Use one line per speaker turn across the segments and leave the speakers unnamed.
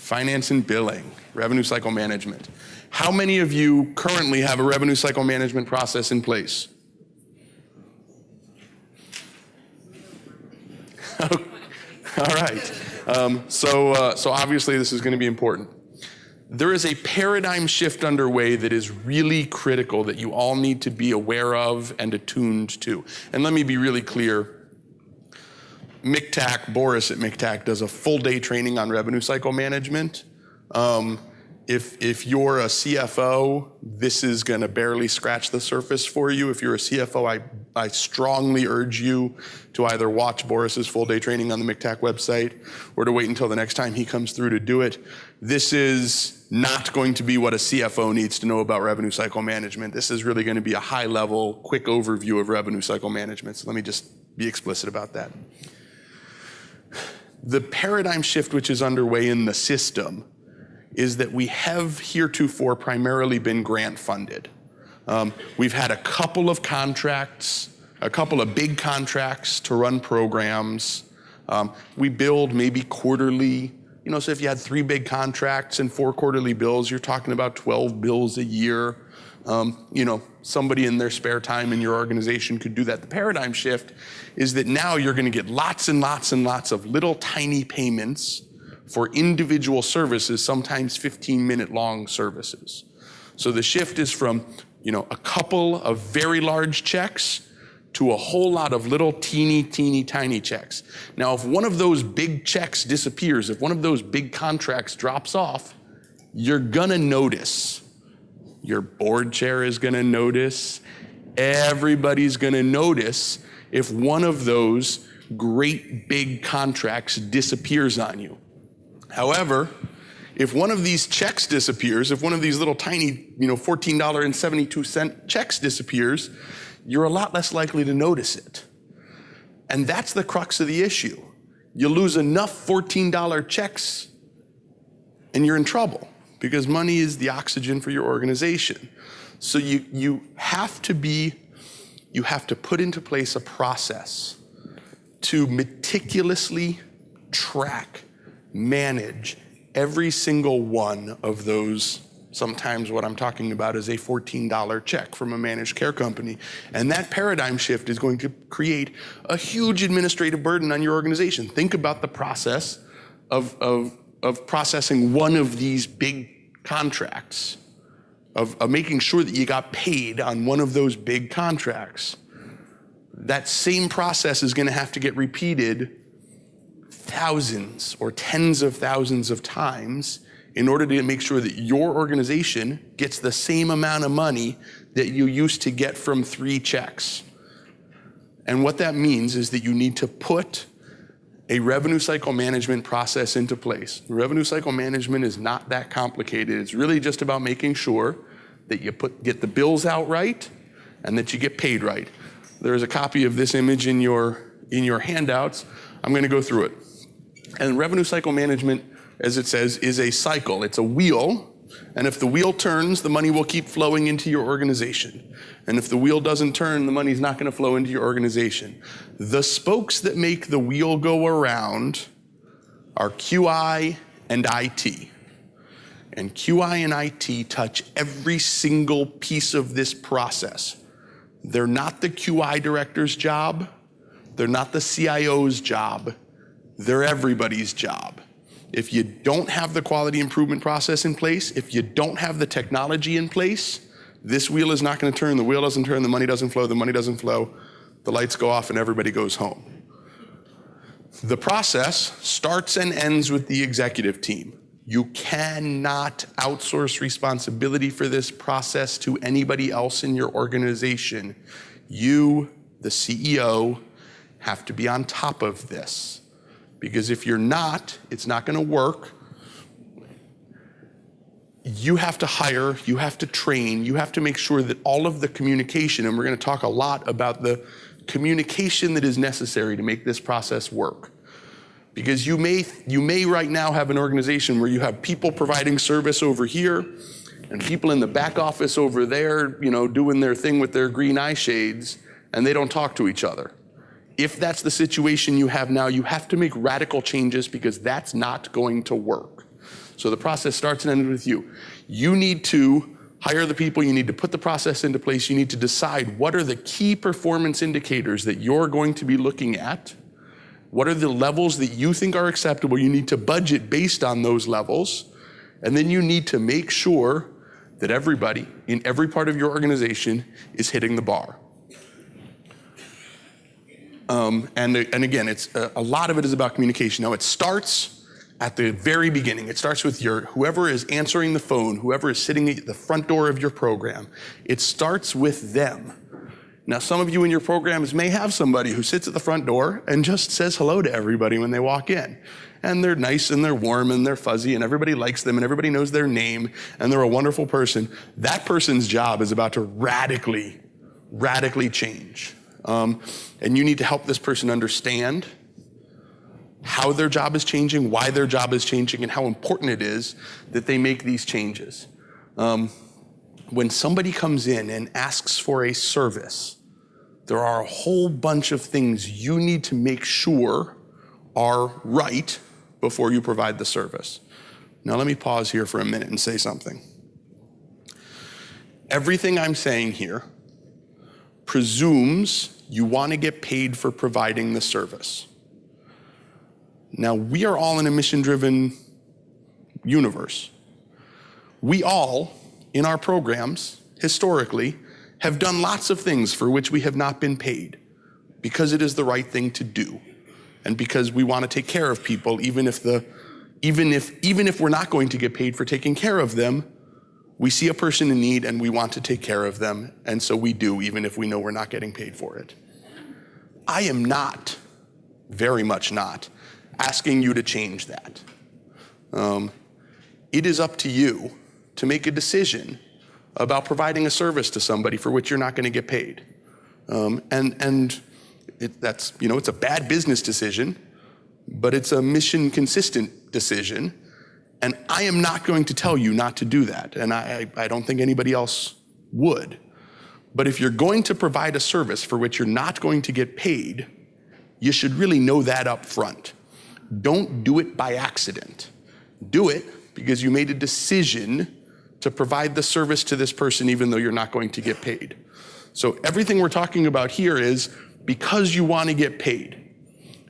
finance and billing, revenue cycle management. How many of you currently have a revenue cycle management process in place? All right. So obviously this is going to be important. There is a paradigm shift underway that is really critical that you all need to be aware of and attuned to. And let me be really clear. Boris at MCTAC does a full day training on revenue cycle management. If you're a CFO, this is going to barely scratch the surface for you. If you're a CFO, I strongly urge you to either watch Boris's full day training on the MCTAC website or to wait until the next time he comes through to do it. This is not going to be what a CFO needs to know about revenue cycle management. This is really going to be a high level, quick overview of revenue cycle management. So let me just be explicit about that. The paradigm shift which is underway in the system is that we have heretofore primarily been grant funded. We've had a couple of contracts, a couple of big contracts to run programs. We billed maybe quarterly, so if you had 3 big contracts and 4 quarterly bills, you're talking about 12 bills a year. Somebody in their spare time in your organization could do that. The paradigm shift is that now you're going to get lots and lots and lots of little tiny payments for individual services, sometimes 15-minute long services. So the shift is from, a couple of very large checks to a whole lot of little teeny tiny checks. Now, if one of those big checks disappears, if one of those big contracts drops off, you're gonna notice. Your board chair is gonna notice. Everybody's gonna notice if one of those great big contracts disappears on you. However, if one of these checks disappears, if one of these little tiny, $14.72 checks disappears, you're a lot less likely to notice it. And that's the crux of the issue. You lose enough $14 checks and you're in trouble because money is the oxygen for your organization. So you have to put into place a process to meticulously track, manage every single one of those. Sometimes what I'm talking about is a $14 check from a managed care company. And that paradigm shift is going to create a huge administrative burden on your organization. Think about the process of processing one of these big contracts, of making sure that you got paid on one of those big contracts. That same process is going to have to get repeated thousands or tens of thousands of times in order to make sure that your organization gets the same amount of money that you used to get from 3 checks. And what that means is that you need to put a revenue cycle management process into place. Revenue cycle management is not that complicated. It's really just about making sure that you get the bills out right and that you get paid right. There's a copy of this image in your handouts. I'm going to go through it. And revenue cycle management, as it says, is a cycle. It's a wheel. And if the wheel turns, the money will keep flowing into your organization. And if the wheel doesn't turn, the money's not going to flow into your organization. The spokes that make the wheel go around are QI and IT. And QI and IT touch every single piece of this process. They're not the QI director's job. They're not the CIO's job. They're everybody's job. If you don't have the quality improvement process in place, if you don't have the technology in place, this wheel is not going to turn. The wheel doesn't turn, the money doesn't flow, the lights go off and everybody goes home. The process starts and ends with the executive team. You cannot outsource responsibility for this process to anybody else in your organization. You, the CEO, have to be on top of this. Because if you're not, it's not going to work. You have to hire, you have to train, you have to make sure that all of the communication, and we're going to talk a lot about the communication that is necessary to make this process work. Because you may right now have an organization where you have people providing service over here and people in the back office over there, doing their thing with their green eye shades, and they don't talk to each other. If that's the situation you have now, you have to make radical changes because that's not going to work. So the process starts and ends with you. You need to hire the people, you need to put the process into place, you need to decide what are the key performance indicators that you're going to be looking at, what are the levels that you think are acceptable, you need to budget based on those levels, and then you need to make sure that everybody in every part of your organization is hitting the bar. And again, it's a lot of it is about communication. Now it starts at the very beginning. It starts with whoever is answering the phone, whoever is sitting at the front door of your program. It starts with them. Now, some of you in your programs may have somebody who sits at the front door and just says hello to everybody when they walk in. And they're nice and they're warm and they're fuzzy and everybody likes them and everybody knows their name and they're a wonderful person. That person's job is about to radically change. And you need to help this person understand how their job is changing, why their job is changing, and how important it is that they make these changes. When somebody comes in and asks for a service, there are a whole bunch of things you need to make sure are right before you provide the service. Now let me pause here for a minute and say something. Everything I'm saying here presumes you want to get paid for providing the service. Now, we are all in a mission-driven universe. We all, in our programs, historically, have done lots of things for which we have not been paid because it is the right thing to do and because we want to take care of people even if we're not going to get paid for taking care of them. We see a person in need and we want to take care of them, and so we do even if we know we're not getting paid for it. I am not, very much not, asking you to change that. It is up to you to make a decision about providing a service to somebody for which you're not going to get paid. That's it's a bad business decision, but it's a mission consistent decision. And I am not going to tell you not to do that. And I don't think anybody else would. But if you're going to provide a service for which you're not going to get paid, you should really know that up front. Don't do it by accident. Do it because you made a decision to provide the service to this person even though you're not going to get paid. So everything we're talking about here is because you want to get paid.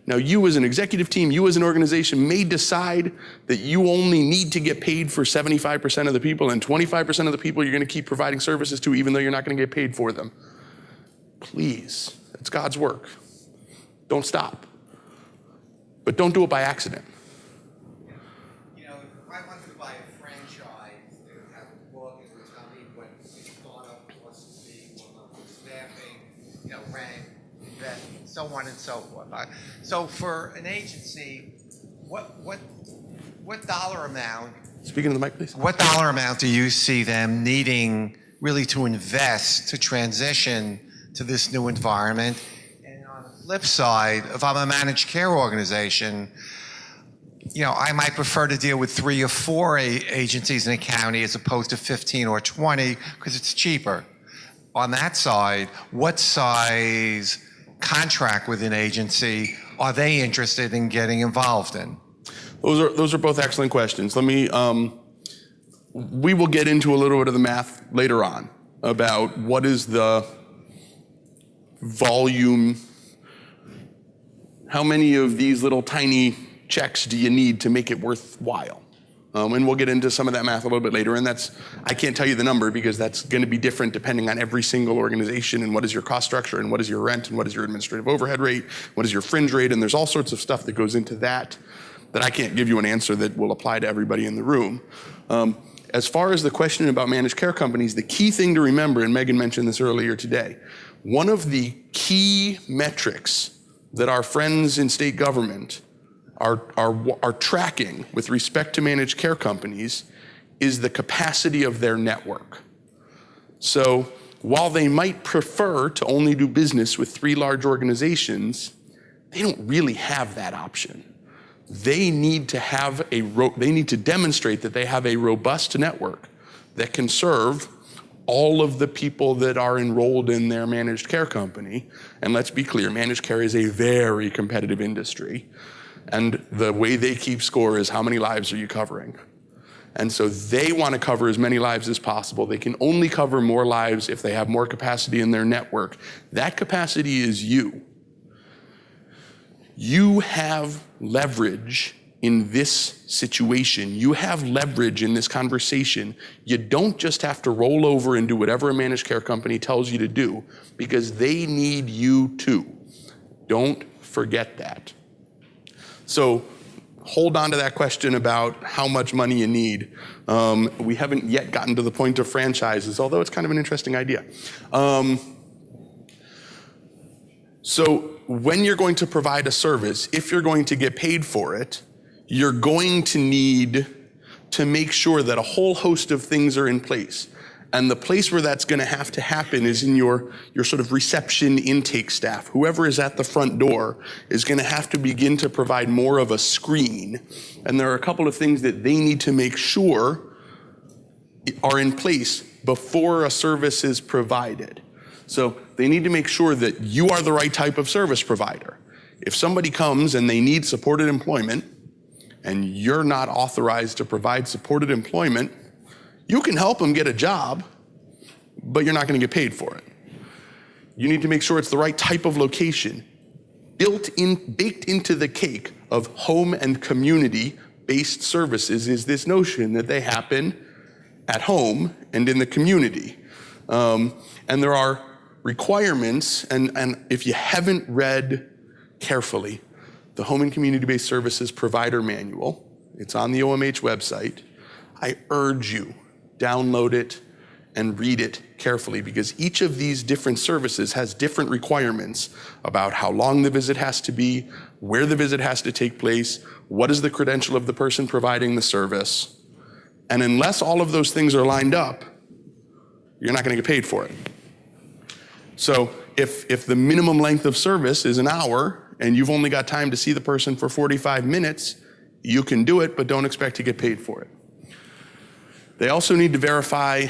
Now you as an executive team, you as an organization may decide that you only need to get paid for 75% of the people and 25% of the people you're going to keep providing services to even though you're not going to get paid for them. Please, it's God's work. Don't stop. But don't do it by accident.
If I wanted to buy a franchise, they would have a book, it would tell me what the startup costs to be, what the staffing, rent, investment, so on and so forth. So for an agency, what dollar amount?
Speaking to the mic, please.
What dollar amount do you see them needing really to invest to transition to this new environment? Flip side, if I'm a managed care organization, I might prefer to deal with 3 or 4 agencies in a county as opposed to 15 or 20 because it's cheaper. On that side, what size contract with an agency are they interested in getting involved in?
Those are both excellent questions. We will get into a little bit of the math later on about what is the volume. How many of these little tiny checks do you need to make it worthwhile? And we'll get into some of that math a little bit later. And I can't tell you the number because that's going to be different depending on every single organization and what is your cost structure and what is your rent and what is your administrative overhead rate, what is your fringe rate. And there's all sorts of stuff that goes into that I can't give you an answer that will apply to everybody in the room. As far as the question about managed care companies, the key thing to remember, and Megan mentioned this earlier today, one of the key metrics that our friends in state government are tracking with respect to managed care companies is the capacity of their network. So while they might prefer to only do business with 3 large organizations, they don't really have that option. They need to demonstrate that they have a robust network that can serve all of the people that are enrolled in their managed care company. And let's be clear, managed care is a very competitive industry. And the way they keep score is how many lives are you covering? And so they want to cover as many lives as possible. They can only cover more lives if they have more capacity in their network. That capacity is you. You have leverage in this situation. You have leverage in this conversation. You don't just have to roll over and do whatever a managed care company tells you to do, because they need you too. Don't forget that. So hold on to that question about how much money you need. We haven't yet gotten to the point of franchises, although it's kind of an interesting idea. So when you're going to provide a service, if you're going to get paid for it, you're going to need to make sure that a whole host of things are in place. And the place where that's going to happen is in your sort of reception intake staff. Whoever is at the front door is going to have to begin to provide more of a screen. And there are a couple of things that they need to make sure are in place before a service is provided. So they need to make sure that you are the right type of service provider. If somebody comes and they need supported employment, and you're not authorized to provide supported employment, you can help them get a job, but you're not going to get paid for it. You need to make sure it's the right type of location. Baked into the cake of home and community-based services is this notion that they happen at home and in the community. And there are requirements, and if you haven't read carefully the Home and Community-Based Services Provider Manual, it's on the OMH website, I urge you, download it and read it carefully, because each of these different services has different requirements about how long the visit has to be, where the visit has to take place, what is the credential of the person providing the service. And unless all of those things are lined up, you're not going to get paid for it. So if the minimum length of service is an hour and you've only got time to see the person for 45 minutes, you can do it, but don't expect to get paid for it. They also need to verify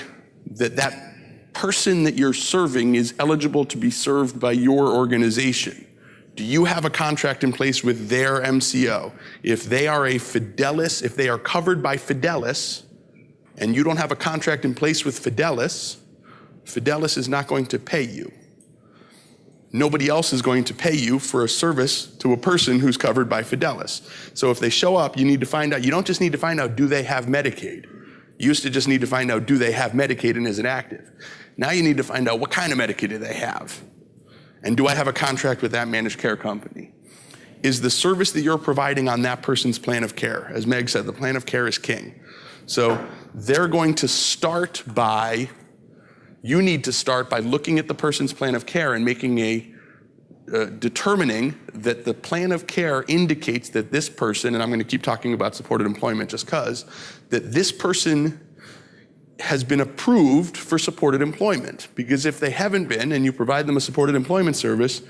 that that person that you're serving is eligible to be served by your organization. Do you have a contract in place with their MCO? If they are a Fidelis, if they are covered by Fidelis, and you don't have a contract in place with Fidelis, Fidelis is not going to pay you. Nobody else is going to pay you for a service to a person who's covered by Fidelis. So if they show up, you need to find out, you don't just need to find out, do they have Medicaid? You used to just need to find out, do they have Medicaid and is it active? Now you need to find out what kind of Medicaid do they have? And do I have a contract with that managed care company? Is the service that you're providing on that person's plan of care? As Meg said, the plan of care is king. So they're going to start by, you need to start by looking at the person's plan of care and making determining that the plan of care indicates that this person, and I'm going to keep talking about supported employment just because, that this person has been approved for supported employment. Because if they haven't been and you provide them a supported employment service,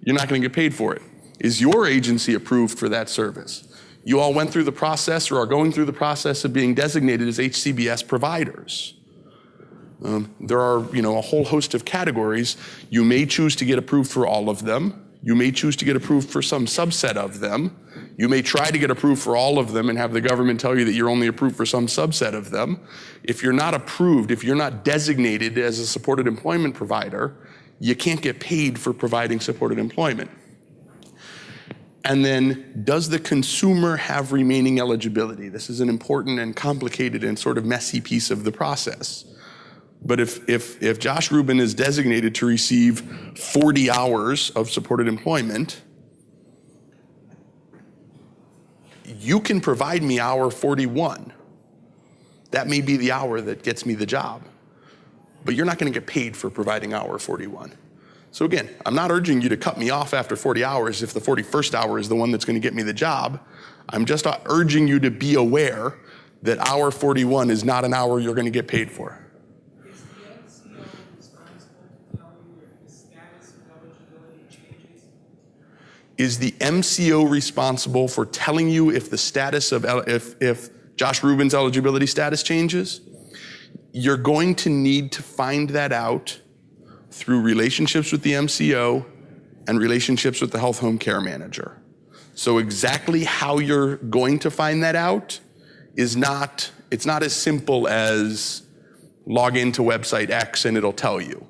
you're not going to get paid for it. Is your agency approved for that service? You all went through the process or are going through the process of being designated as HCBS providers. There are, a whole host of categories. You may choose to get approved for all of them. You may choose to get approved for some subset of them. You may try to get approved for all of them and have the government tell you that you're only approved for some subset of them. If you're not approved, if you're not designated as a supported employment provider, you can't get paid for providing supported employment. And then, does the consumer have remaining eligibility? This is an important and complicated and sort of messy piece of the process. But if Josh Rubin is designated to receive 40 hours of supported employment, you can provide me hour 41. That may be the hour that gets me the job, but you're not going to get paid for providing hour 41. So again, I'm not urging you to cut me off after 40 hours if the 41st hour is the one that's going to get me the job. I'm just urging you to be aware that hour 41 is not an hour you're going to get paid for. Is the MCO responsible for telling you if the status of, if Josh Rubin's eligibility status changes? You're going to need to find that out through relationships with the MCO and relationships with the health home care manager. So exactly how you're going to find that out it's not as simple as log into website X and it'll tell you.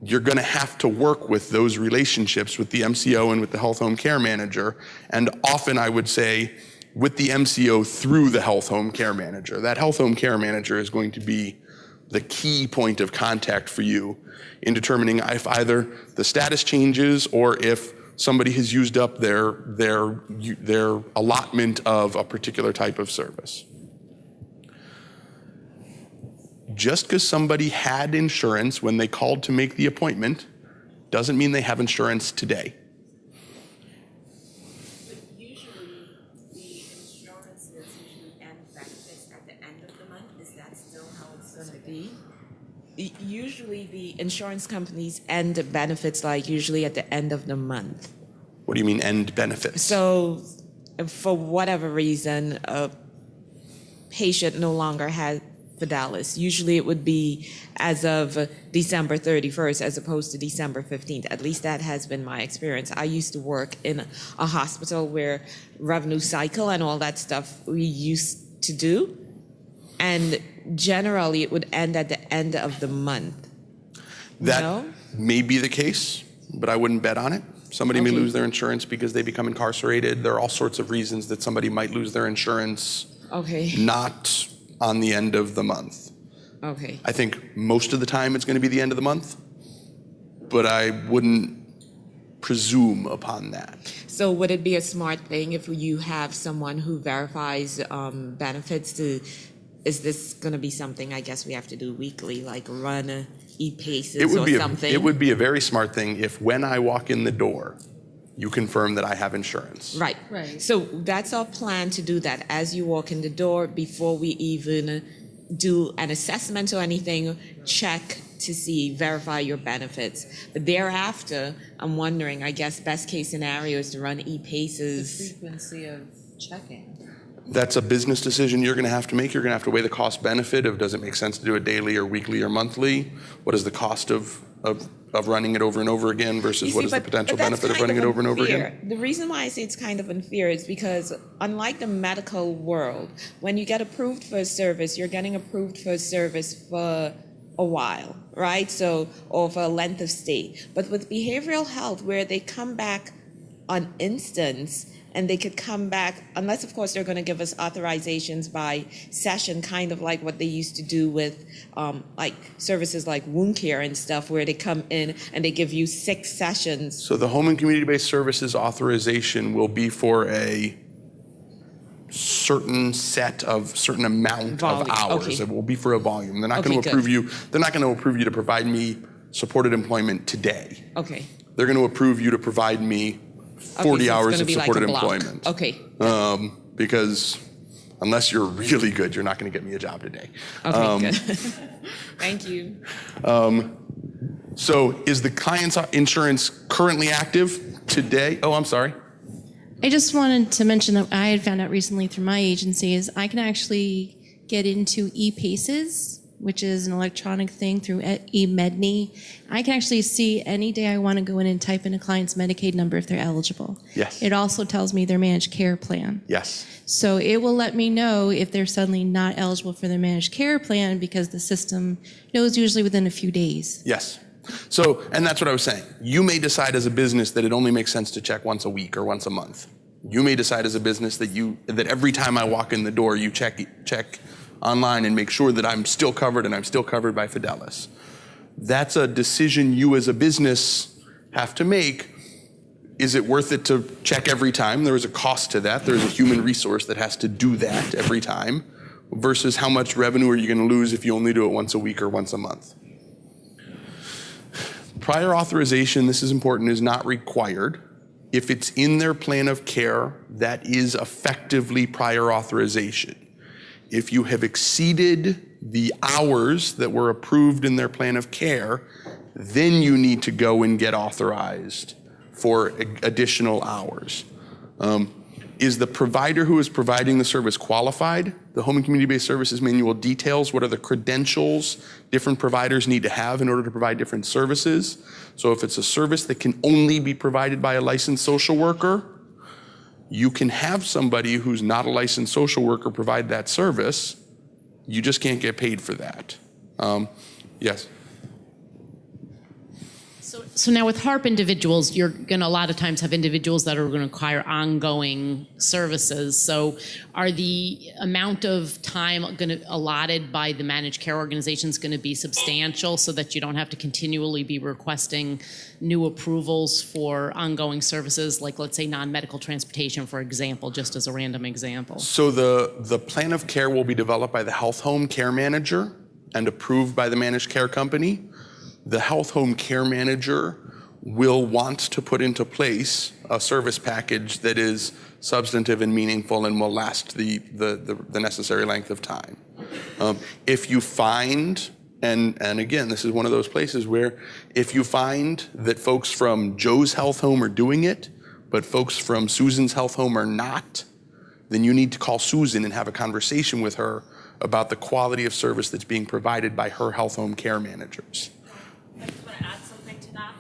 You're gonna have to work with those relationships with the MCO and with the health home care manager, and often I would say with the MCO through the health home care manager. That health home care manager is going to be the key point of contact for you in determining if either the status changes or if somebody has used up their allotment of a particular type of service. Just because somebody had insurance when they called to make the appointment doesn't mean they have insurance today.
But usually the insurances usually end benefits at the end of the month. Is that still how it's going to be? Usually the insurance companies end benefits like usually at the end of the month.
What do you mean end benefits?
So for whatever reason, a patient no longer has Fidelis. Usually it would be as of December 31st as opposed to December 15th. At least that has been my experience. I used to work in a hospital where revenue cycle and all that stuff we used to do. And generally it would end at the end of the month.
That may be the case, but I wouldn't bet on it. Somebody may lose their insurance because they become incarcerated. There are all sorts of reasons that somebody might lose their insurance. Not on the end of the month. I think most of the time it's going to be the end of the month, but I wouldn't presume upon that.
So would it be a smart thing if you have someone who verifies benefits to, is this going to be something I guess we have to do weekly, like run e-paces or something?
It would be a very smart thing if when I walk in the door, you confirm that I have insurance.
Right. So that's our plan, to do that as you walk in the door before we even do an assessment or anything. Check to see, verify your benefits. But thereafter, I'm wondering, I guess best case scenario is to run e-paces.
The frequency of checking.
That's a business decision you're going to have to make. You're going to have to weigh the cost benefit of, does it make sense to do it daily or weekly or monthly? What is the cost of running it over and over again versus what is the potential benefit of running it over and over again?
The reason why I say it's kind of unfair is because unlike the medical world, when you get approved for a service, you're getting approved for a service for a while, right? So, or for a length of stay. But with behavioral health, where they come back on instance, and they could come back, unless of course they're going to give us authorizations by session, kind of like what they used to do with like services like wound care and stuff, where they come in and they give you 6 sessions.
So the home and community-based services authorization will be for a certain amount of hours. It will be for a volume. They're not going to approve you. They're not going to approve you to provide me supported employment today. They're going to approve you to provide me 40 hours of supported employment. Because unless you're really good, you're not going to get me a job today.
Good. Thank you.
So is the client's insurance currently active today? Oh, I'm sorry.
I just wanted to mention that I had found out recently through my agency is I can actually get into e-paces, which is an electronic thing through eMedNey. I can actually see any day I want to go in and type in a client's Medicaid number if they're eligible.
Yes.
It also tells me their managed care plan.
Yes.
So it will let me know if they're suddenly not eligible for their managed care plan, because the system knows usually within a few days.
Yes. So, and that's what I was saying. You may decide as a business that it only makes sense to check once a week or once a month. You may decide as a business that every time I walk in the door, you check online and make sure that I'm still covered and I'm still covered by Fidelis. That's a decision you as a business have to make. Is it worth it to check every time? There is a cost to that. There's a human resource that has to do that every time, versus how much revenue are you going to lose if you only do it once a week or once a month? Prior authorization, this is important, is not required. If it's in their plan of care, that is effectively prior authorization. If you have exceeded the hours that were approved in their plan of care, then you need to go and get authorized for additional hours. Is the provider who is providing the service qualified? The Home and Community-Based Services Manual details what are the credentials different providers need to have in order to provide different services. So if it's a service that can only be provided by a licensed social worker, You can have somebody who's not a licensed social worker provide that service. You just can't get paid for that. Yes.
So now with HARP individuals, you're going to a lot of times have individuals that are going to require ongoing services. So are the amount of time going to allotted by the managed care organizations going to be substantial so that you don't have to continually be requesting new approvals for ongoing services, like let's say non-medical transportation, for example, just as a random example?
So the plan of care will be developed by the health home care manager and approved by the managed care company. The health home care manager will want to put into place a service package that is substantive and meaningful and will last the necessary length of time. If you find, and again, this is one of those places where if you find that folks from Joe's health home are doing it, but folks from Susan's health home are not, then you need to call Susan and have a conversation with her about the quality of service that's being provided by her health home care managers.
I just want to add something to that,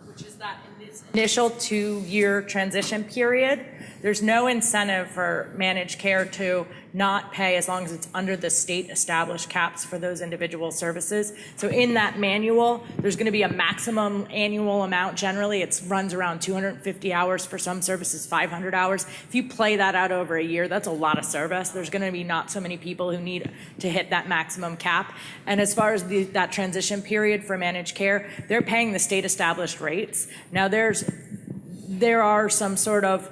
which is that in this initial 2-year transition period, there's no incentive for managed care to not pay as long as it's under the state established caps for those individual services. So in that manual, there's going to be a maximum annual amount. Generally, it runs around 250 hours for some services, 500 hours. If you play that out over a year, that's a lot of service. There's going to be not so many people who need to hit that maximum cap. And as far as that transition period for managed care, they're paying the state established rates. Now there are some sort of,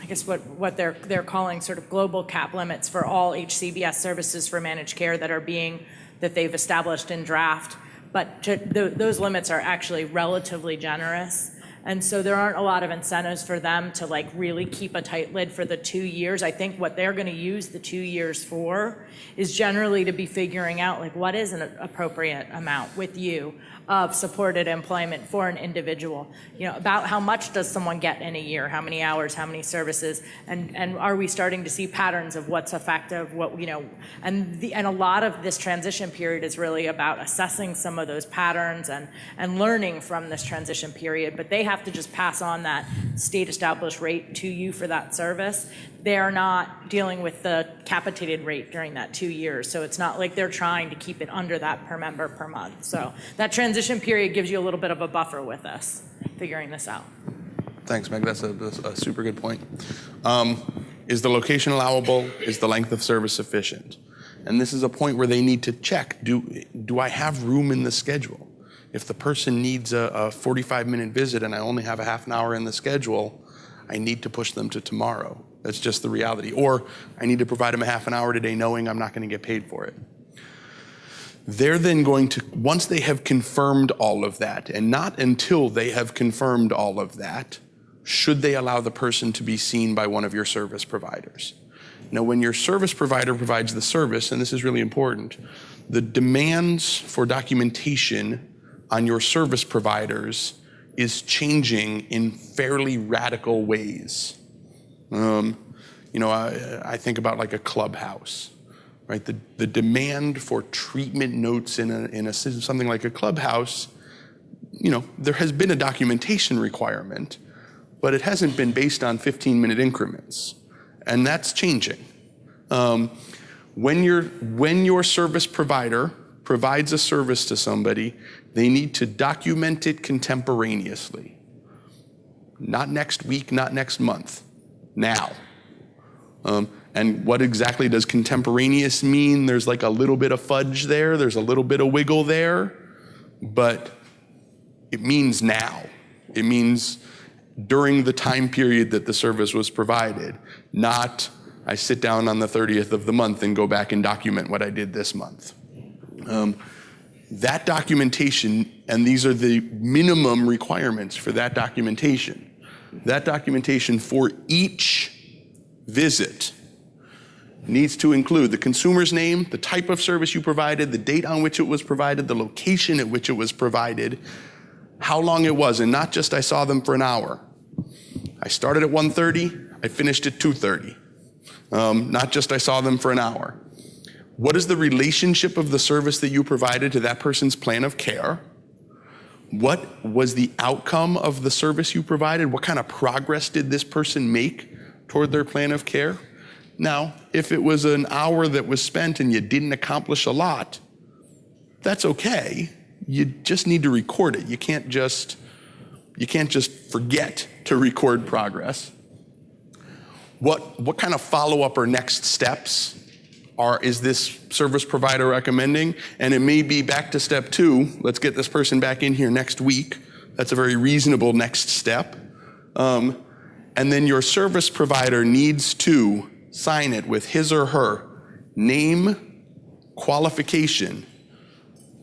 I guess what they're calling sort of global cap limits for all HCBS services for managed care that they've established in draft, but those limits are actually relatively generous. And so there aren't a lot of incentives for them to like really keep a tight lid for the 2 years. I think what they're going to use the 2 years for is generally to be figuring out like what is an appropriate amount with you of supported employment for an individual. About how much does someone get in a year, how many hours, how many services, and are we starting to see patterns of what's effective, and a lot of this transition period is really about assessing some of those patterns and learning from this transition period, but they have to just pass on that state established rate to you for that service. They are not dealing with the capitated rate during that 2 years, so it's not like they're trying to keep it under that per member per month. So that transition period gives you a little bit of a buffer with us figuring this out.
Thanks, Meg. That's a super good point. Is the location allowable? Is the length of service sufficient? And this is a point where they need to check, do I have room in the schedule? If the person needs a 45-minute visit and I only have a half an hour in the schedule, I need to push them to tomorrow. That's just the reality. Or I need to provide them a half an hour today knowing I'm not going to get paid for it. They're then going to, once they have confirmed all of that, and not until they have confirmed all of that, should they allow the person to be seen by one of your service providers. Now, when your service provider provides the service, and this is really important, the demands for documentation on your service providers is changing in fairly radical ways. I think about like a clubhouse, right? The demand for treatment notes in something like a clubhouse, there has been a documentation requirement, but it hasn't been based on 15-minute increments, and that's changing. When your service provider provides a service to somebody, they need to document it contemporaneously. Not next week, not next month, now. And what exactly does contemporaneous mean? There's like a little bit of fudge there, there's a little bit of wiggle there, but it means now. It means during the time period that the service was provided, not I sit down on the 30th of the month and go back and document what I did this month. That documentation, and these are the minimum requirements for that documentation. That documentation for each visit needs to include the consumer's name, the type of service you provided, the date on which it was provided, the location at which it was provided, how long it was, and not just I saw them for an hour. I started at 1:30, I finished at 2:30. Not just I saw them for an hour. What is the relationship of the service that you provided to that person's plan of care? What was the outcome of the service you provided? What kind of progress did this person make toward their plan of care? Now, if it was an hour that was spent and you didn't accomplish a lot, that's okay. You just need to record it. You can't just forget to record progress. What kind of follow-up or next steps is this service provider recommending? And it may be back to step 2. Let's get this person back in here next week. That's a very reasonable next step. And then your service provider needs to sign it with his or her name, qualification,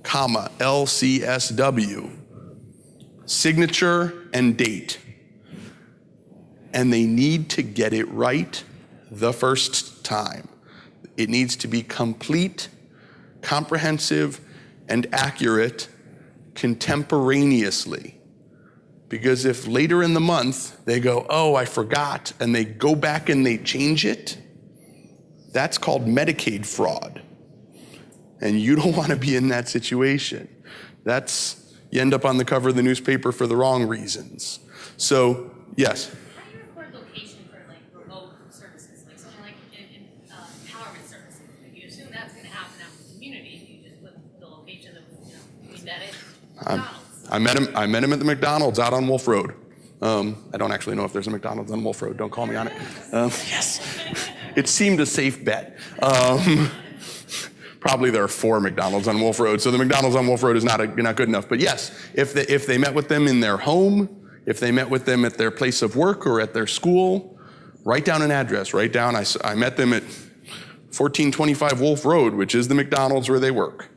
comma, LCSW, signature and date. And they need to get it right the first time. It needs to be complete, comprehensive, and accurate contemporaneously. Because if later in the month they go, oh, I forgot, and they go back and they change it, that's called Medicaid fraud. And you don't want to be in that situation. You end up on the cover of the newspaper for the wrong reasons. So, yes?
How do you record location for like remote services, like something like in empowerment services? Like you assume that's going to happen out in the community. You just put the location of, we met at McDonald's.
I met him at the McDonald's out on Wolf Road. I don't actually know if there's a McDonald's on Wolf Road. Don't call me on it. Yes. It seemed a safe bet. Probably there are 4 McDonald's on Wolf Road, so the McDonald's on Wolf Road is not good enough. But yes, if they met with them in their home, if they met with them at their place of work or at their school, write down an address. Write down, I met them at 1425 Wolf Road, which is the McDonald's where they work.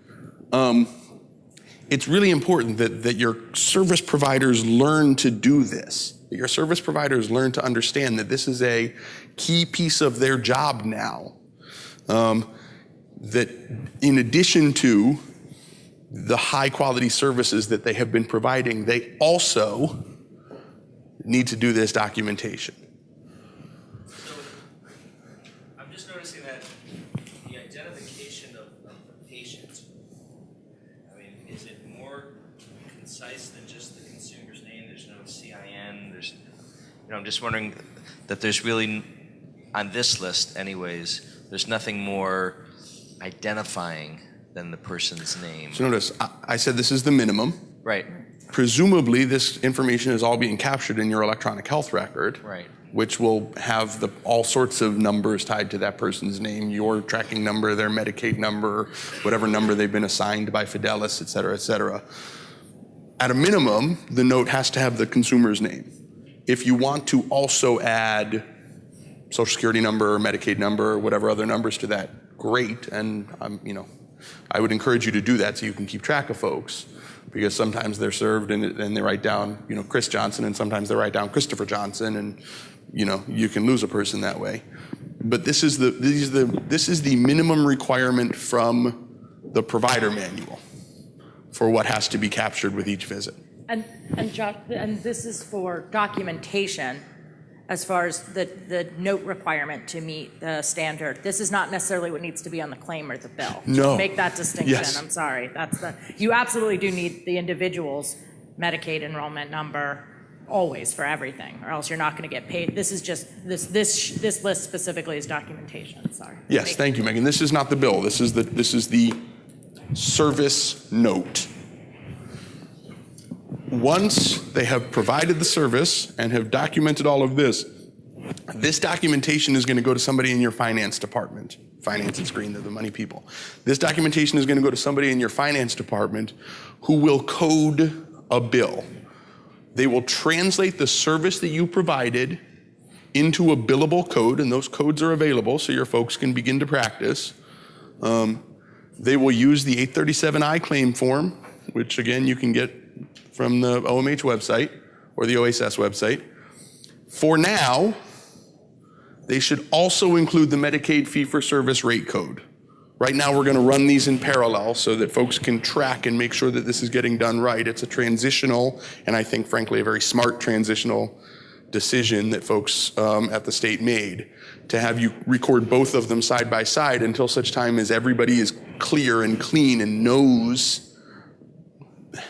It's really important that your service providers learn to do this. That your service providers learn to understand that this is a key piece of their job now. That in addition to the high quality services that they have been providing, they also need to do this documentation.
So I'm just noticing that the identification of the patient, I mean, is it more concise than just the consumer's name? There's no CIN, I'm just wondering that there's really, on this list anyways, there's nothing more identifying than the person's name.
So notice, I said this is the minimum.
Right.
Presumably, this information is all being captured in your electronic health record,
Right.
which will have all sorts of numbers tied to that person's name, your tracking number, their Medicaid number, whatever number they've been assigned by Fidelis, et cetera, et cetera. At a minimum, the note has to have the consumer's name. If you want to also add Social Security number, Medicaid number, whatever other numbers to that, great, and I would encourage you to do that so you can keep track of folks, because sometimes they're served and they write down Chris Johnson, and sometimes they write down Christopher Johnson, and you can lose a person that way. But this is the minimum requirement from the provider manual for what has to be captured with each visit.
And Josh, and this is for documentation as far as the note requirement to meet the standard. This is not necessarily what needs to be on the claim or the bill.
No.
Make that distinction.
Yes.
I'm sorry. You absolutely do need the individual's Medicaid enrollment number always for everything, or else you're not going to get paid. This is just this list specifically is documentation. Sorry.
Yes, thank you, Megan. This is not the bill. This is the service note. Once they have provided the service and have documented all of this, this documentation is going to go to somebody in your finance department. Finance is green, they're the money people. This documentation is going to go to somebody in your finance department who will code a bill. They will translate the service that you provided into a billable code, and those codes are available so your folks can begin to practice. They will use the 837I claim form, which again you can get from the OMH website or the OSS website. For now, they should also include the Medicaid fee-for-service rate code. Right now, we're going to run these in parallel so that folks can track and make sure that this is getting done right. It's a transitional, and I think, frankly, a very smart transitional decision that folks at the state made to have you record both of them side by side until such time as everybody is clear and clean and knows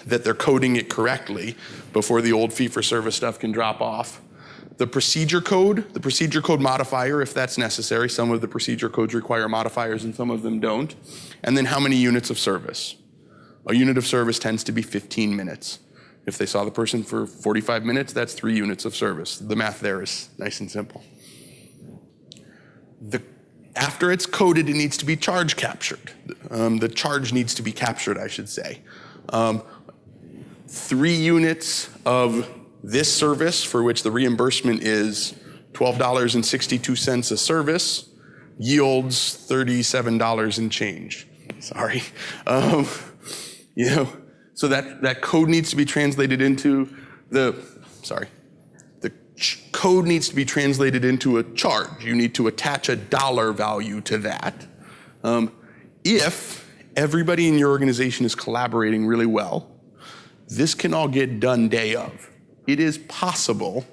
that they're coding it correctly before the old fee-for-service stuff can drop off. The procedure code modifier, if that's necessary. Some of the procedure codes require modifiers and some of them don't. And then how many units of service? A unit of service tends to be 15 minutes. If they saw the person for 45 minutes, that's 3 units of service. The math there is nice and simple. After it's coded, it needs to be charge captured. The charge needs to be captured, I should say. 3 units of this service, for which the reimbursement is $12.62 a service, yields $37 and change. Sorry. So that code needs to be translated into code needs to be translated into a charge. You need to attach a dollar value to that. If everybody in your organization is collaborating really well, this can all get done day of. It is possible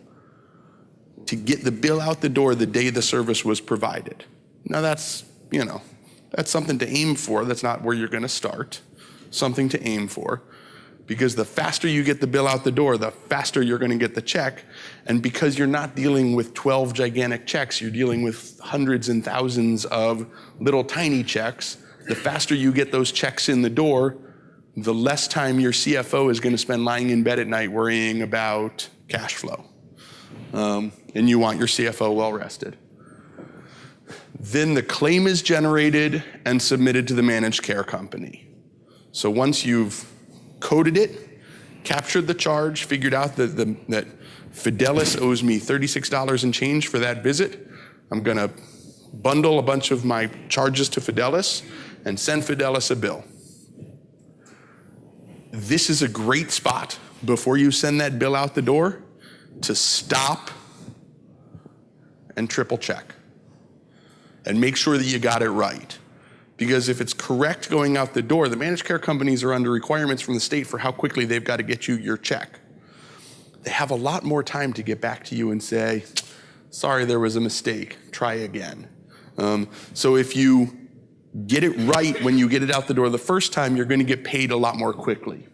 to get the bill out the door the day the service was provided. Now that's something to aim for. That's not where you're going to start. Something to aim for. Because the faster you get the bill out the door, the faster you're going to get the check. And because you're not dealing with 12 gigantic checks, you're dealing with hundreds and thousands of little tiny checks. The faster you get those checks in the door, the less time your CFO is going to spend lying in bed at night worrying about cash flow. And you want your CFO well rested. Then the claim is generated and submitted to the managed care company. So once you've coded it, captured the charge, figured out that Fidelis owes me $36 and change for that visit, I'm going to bundle a bunch of my charges to Fidelis and send Fidelis a bill. This is a great spot before you send that bill out the door to stop and triple check and make sure that you got it right. Because if it's correct going out the door, the managed care companies are under requirements from the state for how quickly they've got to get you your check. They have a lot more time to get back to you and say, sorry, there was a mistake, try again. So if you get it right when you get it out the door the first time, you're going to get paid a lot more quickly.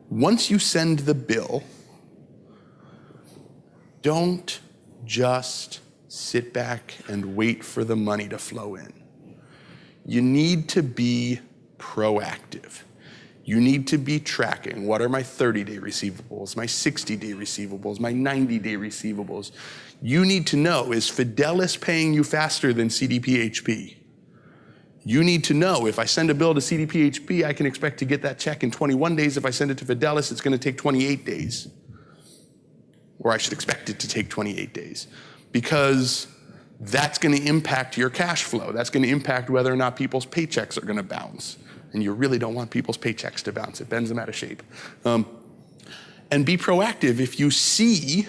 Once you send the bill, don't just sit back and wait for the money to flow in. You need to be proactive. You need to be tracking. What are my 30-day receivables, my 60-day receivables, my 90-day receivables? You need to know, is Fidelis paying you faster than CDPHP? You need to know, if I send a bill to CDPHP, I can expect to get that check in 21 days. If I send it to Fidelis, it's going to take 28 days. Or I should expect it to take 28 days. Because that's going to impact your cash flow. That's going to impact whether or not people's paychecks are going to bounce. And you really don't want people's paychecks to bounce. It bends them out of shape. And be proactive. If you see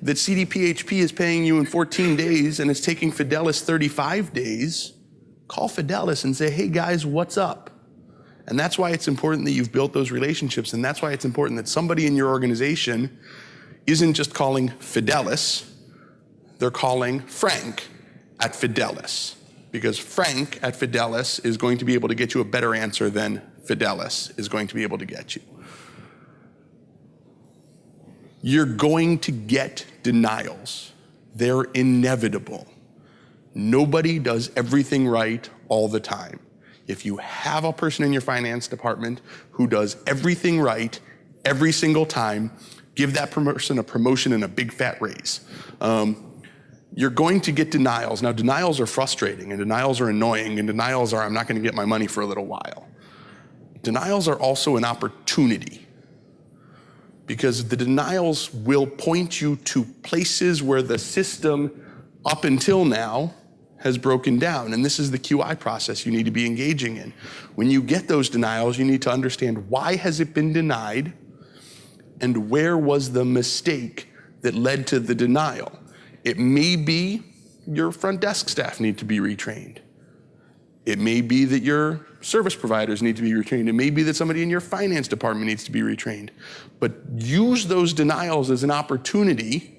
that CDPHP is paying you in 14 days and it's taking Fidelis 35 days, call Fidelis and say, hey guys, what's up? And that's why it's important that you've built those relationships. And that's why it's important that somebody in your organization isn't just calling Fidelis, they're calling Frank at Fidelis, because Frank at Fidelis is going to be able to get you a better answer than Fidelis is going to be able to get you. You're going to get denials. They're inevitable. Nobody does everything right all the time. If you have a person in your finance department who does everything right every single time, give that person a promotion and a big fat raise. You're going to get denials. Now, denials are frustrating, and denials are annoying, and denials are, I'm not going to get my money for a little while. Denials are also an opportunity, because the denials will point you to places where the system, up until now, has broken down. And this is the QI process you need to be engaging in. When you get those denials, you need to understand, why has it been denied, and where was the mistake that led to the denial? It may be your front desk staff need to be retrained. It may be that your service providers need to be retrained. It may be that somebody in your finance department needs to be retrained. But use those denials as an opportunity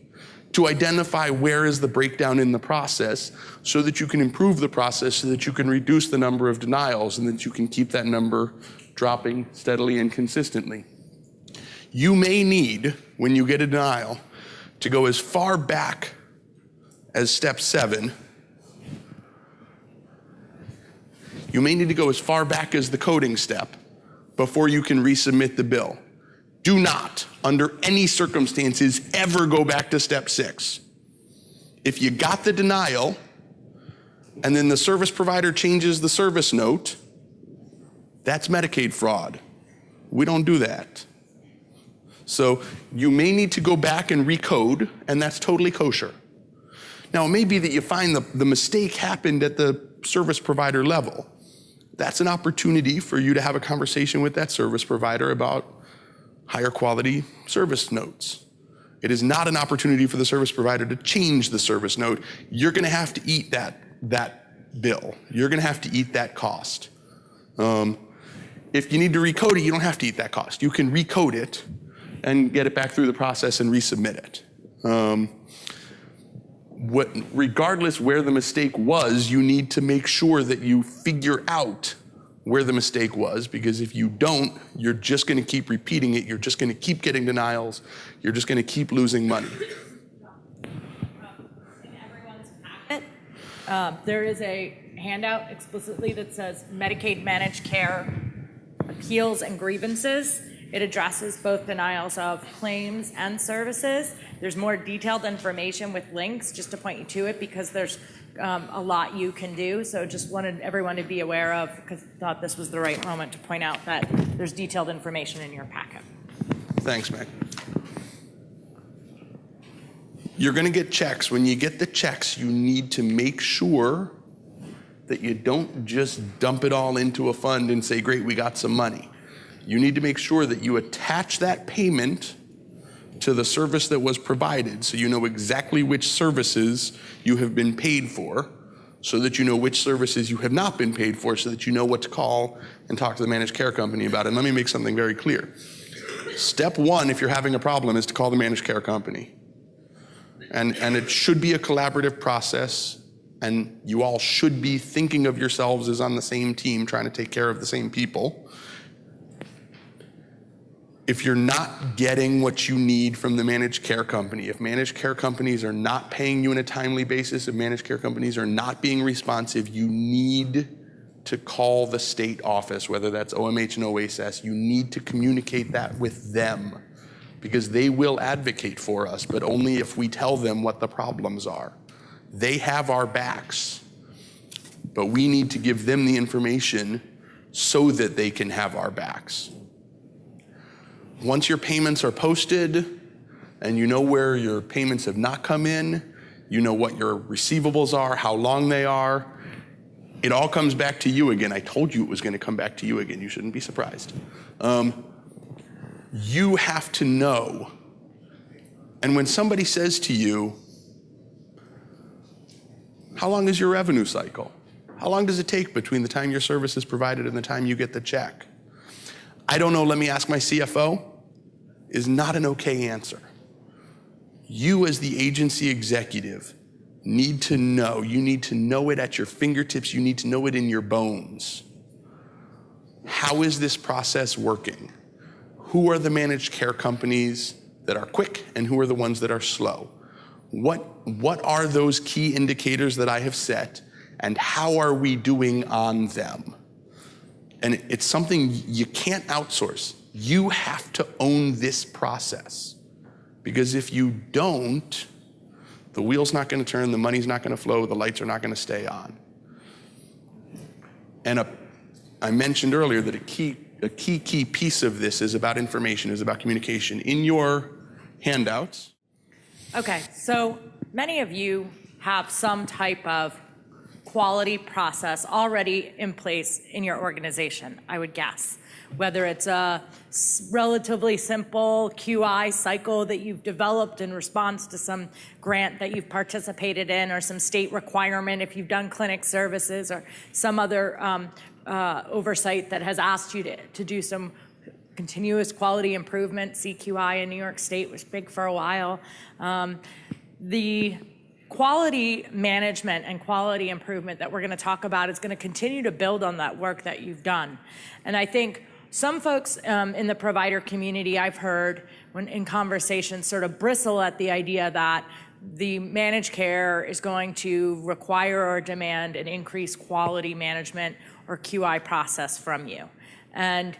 to identify where is the breakdown in the process, so that you can improve the process, so that you can reduce the number of denials, and that you can keep that number dropping steadily and consistently. You may need, when you get a denial, to go as far back as step 7. You may need to go as far back as the coding step before you can resubmit the bill. Do not, under any circumstances, ever go back to step 6. If you got the denial and then the service provider changes the service note, that's Medicaid fraud. We don't do that. So you may need to go back and recode, and that's totally kosher. Now, it may be that you find the mistake happened at the service provider level. That's an opportunity for you to have a conversation with that service provider about higher quality service notes. It is not an opportunity for the service provider to change the service note. You're gonna have to eat that bill. You're gonna have to eat that cost. If you need to recode it, you don't have to eat that cost. You can recode it and get it back through the process and resubmit it. Regardless where the mistake was, you need to make sure that you figure out where the mistake was, because if you don't, you're just gonna keep repeating it, you're just gonna keep getting denials, you're just gonna keep losing money.
In everyone's packet, there is a handout explicitly that says Medicaid managed care appeals and grievances. It addresses both denials of claims and services. There's more detailed information with links just to point you to it, because there's a lot you can do. So just wanted everyone to be aware of, because I thought this was the right moment to point out that there's detailed information in your packet.
Thanks, Meg. You're gonna get checks. When you get the checks, you need to make sure that you don't just dump it all into a fund and say, great, we got some money. You need to make sure that you attach that payment to the service that was provided, so you know exactly which services you have been paid for, so that you know which services you have not been paid for, so that you know what to call and talk to the managed care company about it. And let me make something very clear. Step 1, if you're having a problem, is to call the managed care company. And it should be a collaborative process, and you all should be thinking of yourselves as on the same team, trying to take care of the same people. If you're not getting what you need from the managed care company, if managed care companies are not paying you on a timely basis, if managed care companies are not being responsive, you need to call the state office, whether that's OMH and OASS. You need to communicate that with them, because they will advocate for us, but only if we tell them what the problems are. They have our backs, but we need to give them the information so that they can have our backs. Once your payments are posted and you know where your payments have not come in, you know what your receivables are, how long they are, it all comes back to you again. I told you it was going to come back to you again. You shouldn't be surprised. You have to know. And when somebody says to you, how long is your revenue cycle? How long does it take between the time your service is provided and the time you get the check? I don't know, let me ask my CFO, is not an okay answer. You as the agency executive need to know. You need to know it at your fingertips. You need to know it in your bones. How is this process working? Who are the managed care companies that are quick and who are the ones that are slow? What are those key indicators that I have set, and how are we doing on them? And it's something you can't outsource. You have to own this process, because if you don't, the wheel's not going to turn, the money's not going to flow, the lights are not going to stay on. And I mentioned earlier that a key piece of this is about information, is about communication. In your handouts.
Okay, so many of you have some type of quality process already in place in your organization, I would guess. Whether it's a relatively simple QI cycle that you've developed in response to some grant that you've participated in, or some state requirement if you've done clinic services, or some other oversight that has asked you to do some continuous quality improvement. CQI in New York State was big for a while. The quality management and quality improvement that we're going to talk about is going to continue to build on that work that you've done. And I think some folks in the provider community, I've heard when in conversations, sort of bristle at the idea that the managed care is going to require or demand an increased quality management or QI process from you. And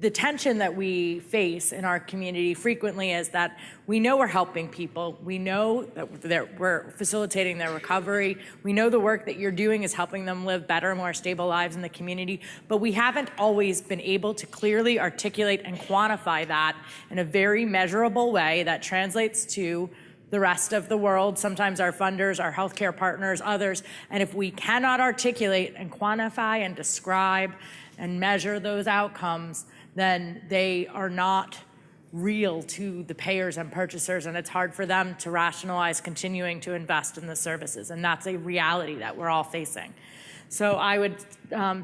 the tension that we face in our community frequently is that we know we're helping people. We know that we're facilitating their recovery. We know the work that you're doing is helping them live better, more stable lives in the community. But we haven't always been able to clearly articulate and quantify that in a very measurable way that translates to the rest of the world, sometimes our funders, our healthcare partners, others. And if we cannot articulate and quantify and describe and measure those outcomes, then they are not real to the payers and purchasers, and it's hard for them to rationalize continuing to invest in the services. And that's a reality that we're all facing. So I would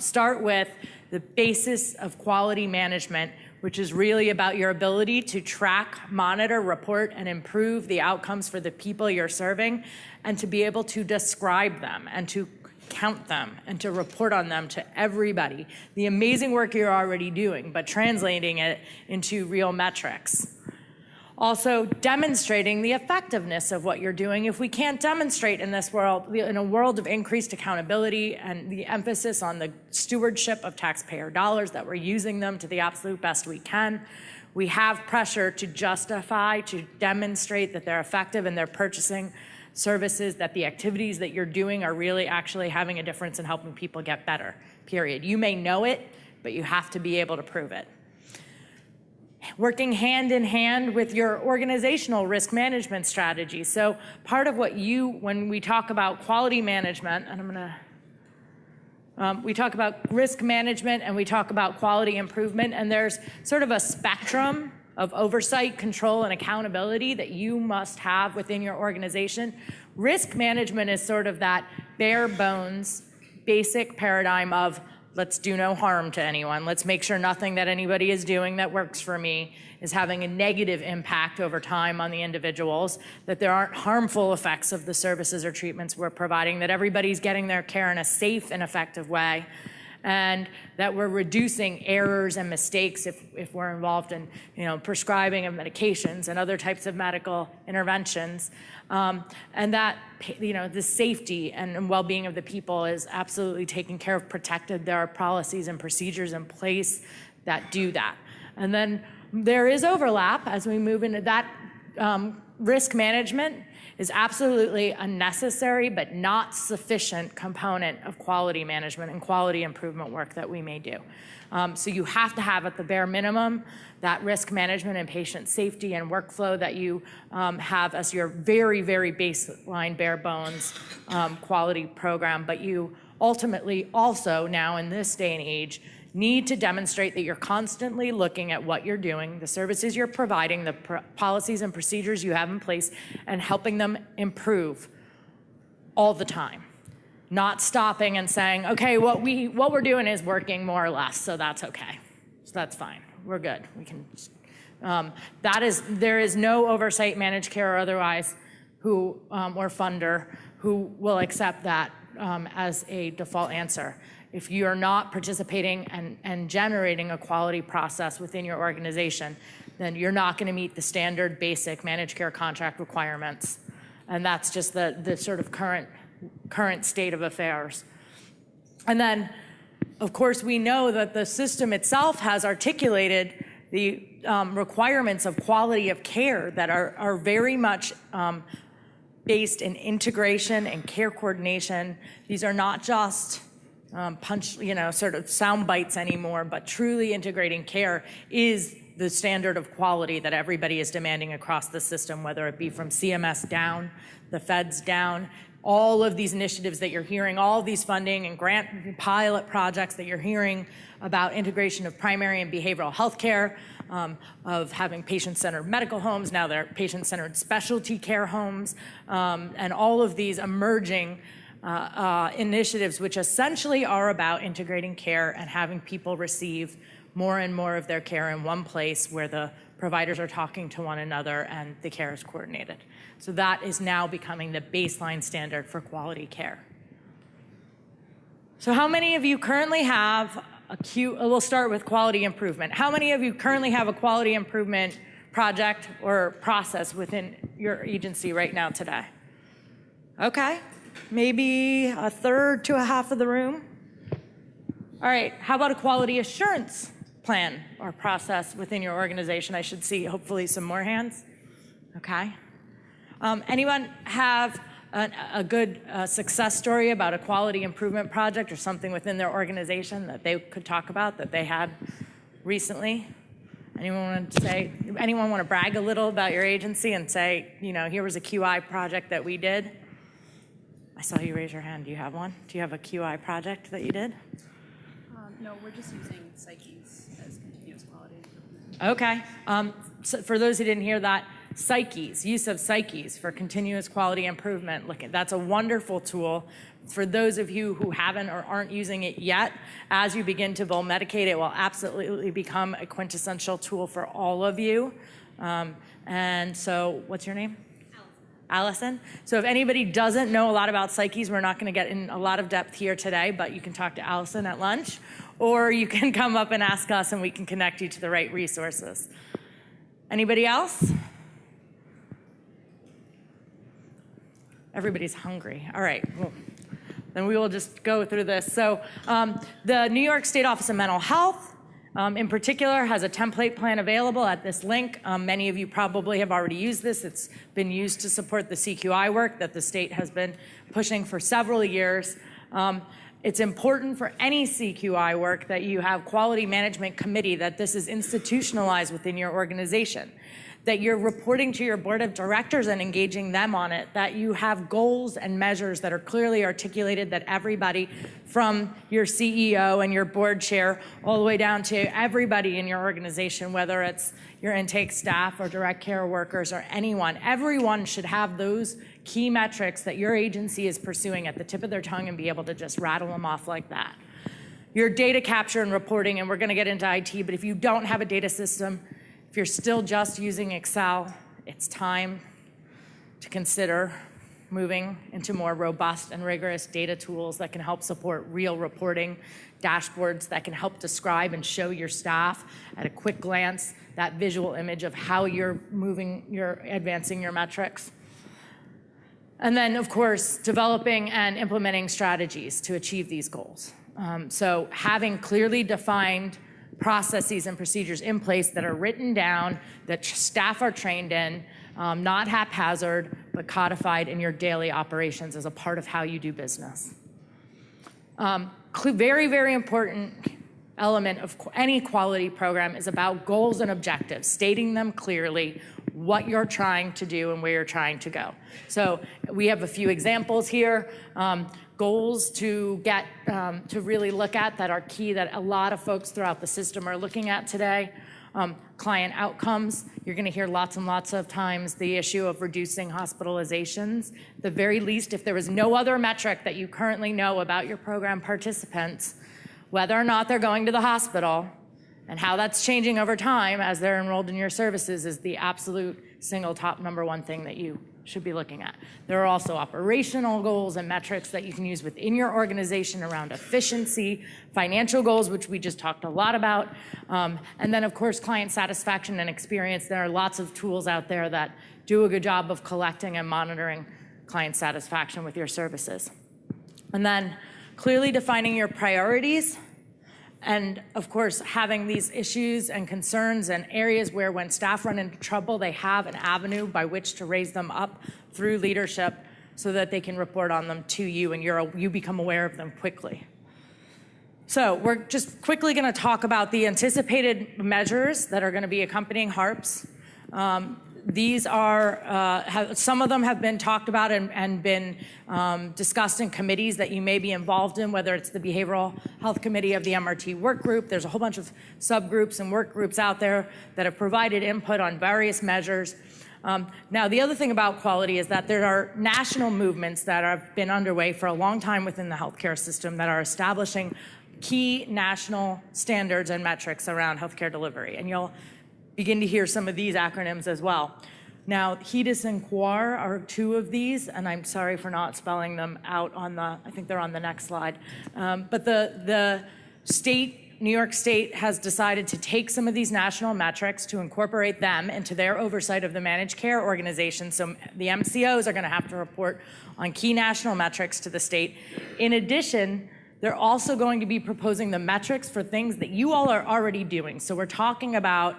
start with the basis of quality management, which is really about your ability to track, monitor, report, and improve the outcomes for the people you're serving, and to be able to describe them and to count them and to report on them to everybody. The amazing work you're already doing, but translating it into real metrics. Also, demonstrating the effectiveness of what you're doing. If we can't demonstrate in this world, in a world of increased accountability and the emphasis on the stewardship of taxpayer dollars, that we're using them to the absolute best we can, we have pressure to justify, to demonstrate that they're effective in their purchasing services, that the activities that you're doing are really actually having a difference in helping people get better, period. You may know it, but you have to be able to prove it. Working hand in hand with your organizational risk management strategy. So part of what when we talk about quality management, and we talk about risk management and we talk about quality improvement, and there's sort of a spectrum of oversight, control, and accountability that you must have within your organization. Risk management is sort of that bare bones, basic paradigm of let's do no harm to anyone. Let's make sure nothing that anybody is doing that works for me is having a negative impact over time on the individuals, that there aren't harmful effects of the services or treatments we're providing, that everybody's getting their care in a safe and effective way, and that we're reducing errors and mistakes if we're involved in prescribing of medications and other types of medical interventions, and that the safety and well-being of the people is absolutely taken care of, protected. There are policies and procedures in place that do that. And then there is overlap as we move into that. Risk management is absolutely a necessary but not sufficient component of quality management and quality improvement work that we may do. So you have to have at the bare minimum that risk management and patient safety and workflow that you have as your very, very baseline, bare bones quality program. But you ultimately also now in this day and age need to demonstrate that you're constantly looking at what you're doing, the services you're providing, the policies and procedures you have in place, and helping them improve all the time. Not stopping and saying, okay, what we're doing is working more or less, so that's okay. So that's fine. We're good. We can. There is no oversight, managed care or otherwise, or funder who will accept that as a default answer. If you're not participating and generating a quality process within your organization, then you're not going to meet the standard basic managed care contract requirements. And that's just the sort of current state of affairs. And then, of course, we know that the system itself has articulated the requirements of quality of care that are very much based in integration and care coordination. These are not just sort of sound bites anymore, but truly integrating care is the standard of quality that everybody is demanding across the system, whether it be from CMS down, the feds down, all of these initiatives that you're hearing, all of these funding and grant pilot projects that you're hearing about integration of primary and behavioral health care, of having patient-centered medical homes, now they're patient-centered specialty care homes, and all of these emerging initiatives which essentially are about integrating care and having people receive more and more of their care in one place where the providers are talking to one another and the care is coordinated. So that is now becoming the baseline standard for quality care. So how many of you currently have we'll start with quality improvement. How many of you currently have a quality improvement project or process within your agency right now today? Okay, maybe a third to a half of the room. All right, how about a quality assurance plan or process within your organization? I should see hopefully some more hands. Okay. Anyone have a good success story about a quality improvement project or something within their organization that they could talk about that they had recently? Anyone want to brag a little about your agency and say, you know, here was a QI project that we did? I saw you raise your hand. Do you have one? Do you have a QI project that you did?
No, we're just using psyches as continuous quality improvement.
Okay. So for those who didn't hear that, psyches, use of psyches for continuous quality improvement. Look, that's a wonderful tool. For those of you who haven't or aren't using it yet, as you begin to build Medicaid, it will absolutely become a quintessential tool for all of you. And so, what's your name? Allison. So if anybody doesn't know a lot about psyches, we're not going to get in a lot of depth here today, but you can talk to Allison at lunch, or you can come up and ask us and we can connect you to the right resources. Anybody else? Everybody's hungry. All right, well, then we will just go through this. So the New York State Office of Mental Health, in particular, has a template plan available at this link. Many of you probably have already used this. It's been used to support the CQI work that the state has been pushing for several years. It's important for any CQI work that you have quality management committee, that this is institutionalized within your organization, that you're reporting to your board of directors and engaging them on it, that you have goals and measures that are clearly articulated, that everybody from your CEO and your board chair all the way down to everybody in your organization, whether it's your intake staff or direct care workers or anyone, everyone should have those key metrics that your agency is pursuing at the tip of their tongue and be able to just rattle them off like that. Your data capture and reporting, and we're gonna get into IT, but if you don't have a data system, if you're still just using Excel, it's time to consider moving into more robust and rigorous data tools that can help support real reporting, dashboards that can help describe and show your staff at a quick glance that visual image of how you're advancing your metrics. And then, of course, developing and implementing strategies to achieve these goals. So having clearly defined processes and procedures in place that are written down, that staff are trained in, not haphazard, but codified in your daily operations as a part of how you do business. Very, very important element of any quality program is about goals and objectives, stating them clearly, what you're trying to do and where you're trying to go. So we have a few examples here. Goals to get to really look at that are key, that a lot of folks throughout the system are looking at today. Client outcomes, you're going to hear lots and lots of times the issue of reducing hospitalizations. At the very least, if there is no other metric that you currently know about your program participants, whether or not they're going to the hospital and how that's changing over time as they're enrolled in your services, is the absolute single top number one thing that you should be looking at. There are also operational goals and metrics that you can use within your organization around efficiency, financial goals, which we just talked a lot about, and then of course client satisfaction and experience. There are lots of tools out there that do a good job of collecting and monitoring client satisfaction with your services. And then clearly defining your priorities, and of course, having these issues and concerns and areas where when staff run into trouble, they have an avenue by which to raise them up through leadership so that they can report on them to you and you become aware of them quickly. So we're just quickly gonna talk about the anticipated measures that are gonna be accompanying HARPs. These are, some of them have been talked about and been discussed in committees that you may be involved in, whether it's the Behavioral Health Committee of the MRT work group. There's a whole bunch of subgroups and work groups out there that have provided input on various measures. Now, the other thing about quality is that there are national movements that have been underway for a long time within the healthcare system that are establishing key national standards and metrics around healthcare delivery. And you'll begin to hear some of these acronyms as well. Now, HEDIS and QUAR are two of these, and I'm sorry for not spelling them out on the, I think they're on the next slide. But the state New York State has decided to take some of these national metrics to incorporate them into their oversight of the managed care organization. So the MCOs are going to have to report on key national metrics to the state. In addition, they're also going to be proposing the metrics for things that you all are already doing. So we're talking about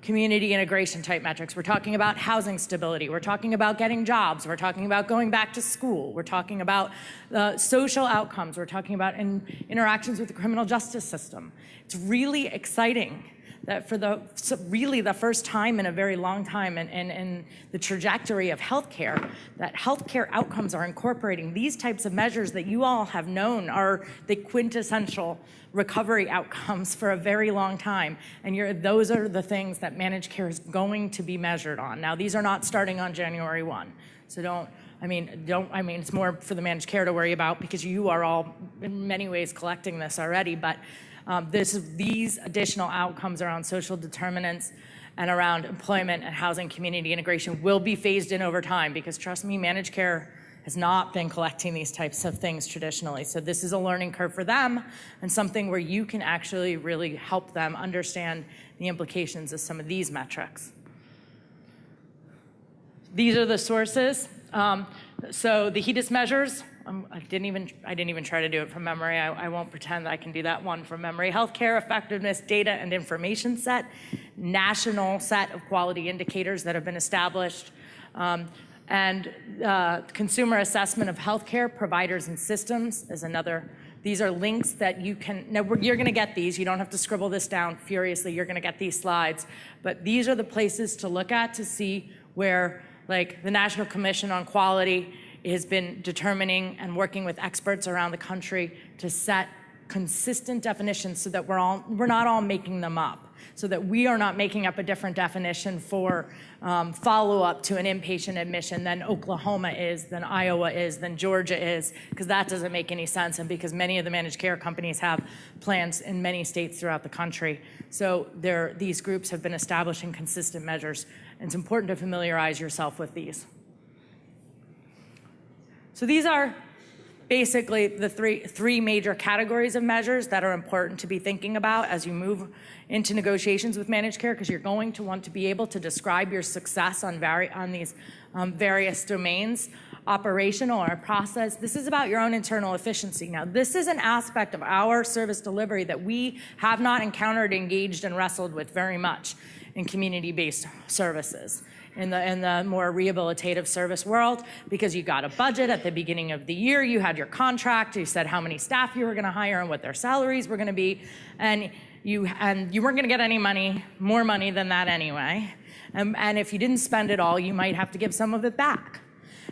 community integration type metrics. We're talking about housing stability. We're talking about getting jobs. We're talking about going back to school. We're talking about social outcomes. We're talking about interactions with the criminal justice system. It's really exciting that for really the first time in a very long time in the trajectory of healthcare, that healthcare outcomes are incorporating these types of measures that you all have known are the quintessential recovery outcomes for a very long time. And those are the things that managed care is going to be measured on. Now, these are not starting on January 1. So it's more for the managed care to worry about because you are all in many ways collecting this already, but these additional outcomes around social determinants and around employment and housing community integration will be phased in over time because trust me, managed care has not been collecting these types of things traditionally. So this is a learning curve for them and something where you can actually really help them understand the implications of some of these metrics. These are the sources. So the HEDIS measures, I didn't even try to do it from memory. I won't pretend I can do that one from memory. Healthcare effectiveness data and information set, national set of quality indicators that have been established, and consumer assessment of healthcare providers and systems is another. These are links that you can, now you're gonna get these, you don't have to scribble this down furiously, you're gonna get these slides, but these are the places to look at to see where, like, the National Commission on Quality has been determining and working with experts around the country to set consistent definitions so that we're not all making them up, so that we are not making up a different definition for follow-up to an inpatient admission than Oklahoma is, than Iowa is, than Georgia is, because that doesn't make any sense, and because many of the managed care companies have plans in many states throughout the country. So these groups have been establishing consistent measures, and it's important to familiarize yourself with these. So these are basically the three major categories of measures that are important to be thinking about as you move into negotiations with managed care, because you're going to want to be able to describe your success on these various domains. Operational or process, this is about your own internal efficiency. Now, this is an aspect of our service delivery that we have not encountered, engaged, and wrestled with very much in community-based services. In the more rehabilitative service world, because you got a budget at the beginning of the year, you had your contract, you said how many staff you were gonna hire and what their salaries were gonna be, and you weren't gonna get any more money than that anyway. And if you didn't spend it all, you might have to give some of it back.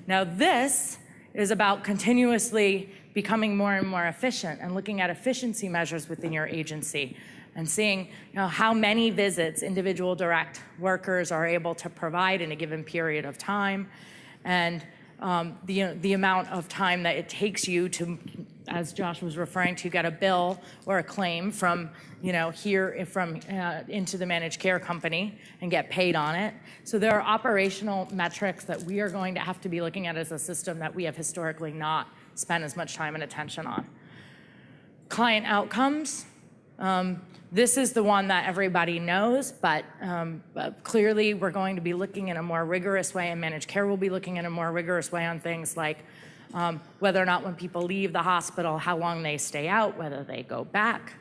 Now this is about continuously becoming more and more efficient and looking at efficiency measures within your agency and seeing how many visits individual direct workers are able to provide in a given period of time, and the amount of time that it takes you to, as Josh was referring to, get a bill or a claim from into the managed care company and get paid on it. So there are operational metrics that we are going to have to be looking at as a system that we have historically not spent as much time and attention on. Client outcomes. This is the one that everybody knows, but clearly we're going to be looking in a more rigorous way, and managed care will be looking in a more rigorous way on things like whether or not when people leave the hospital, how long they stay out, whether they go back,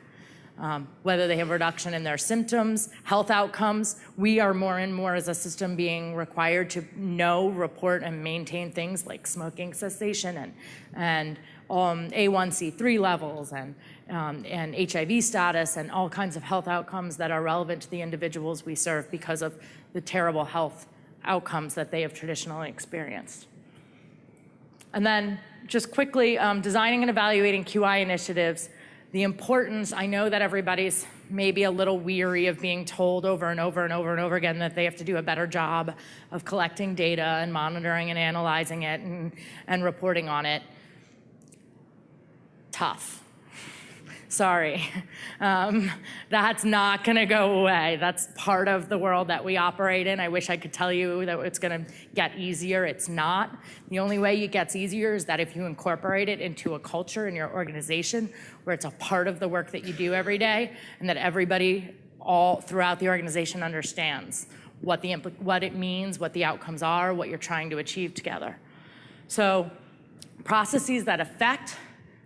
whether they have reduction in their symptoms, health outcomes. We are more and more as a system being required to know, report, and maintain things like smoking cessation and A1C3 levels and HIV status and all kinds of health outcomes that are relevant to the individuals we serve because of the terrible health outcomes that they have traditionally experienced. And then just quickly, designing and evaluating QI initiatives. The importance, I know that everybody's maybe a little weary of being told over and over and over and over again that they have to do a better job of collecting data and monitoring and analyzing it and reporting on it. Tough. Sorry. That's not going to go away. That's part of the world that we operate in. I wish I could tell you that it's going to get easier. It's not. The only way it gets easier is that if you incorporate it into a culture in your organization where it's a part of the work that you do every day, and that everybody all throughout the organization understands what it means, what the outcomes are, what you're trying to achieve together. So processes that affect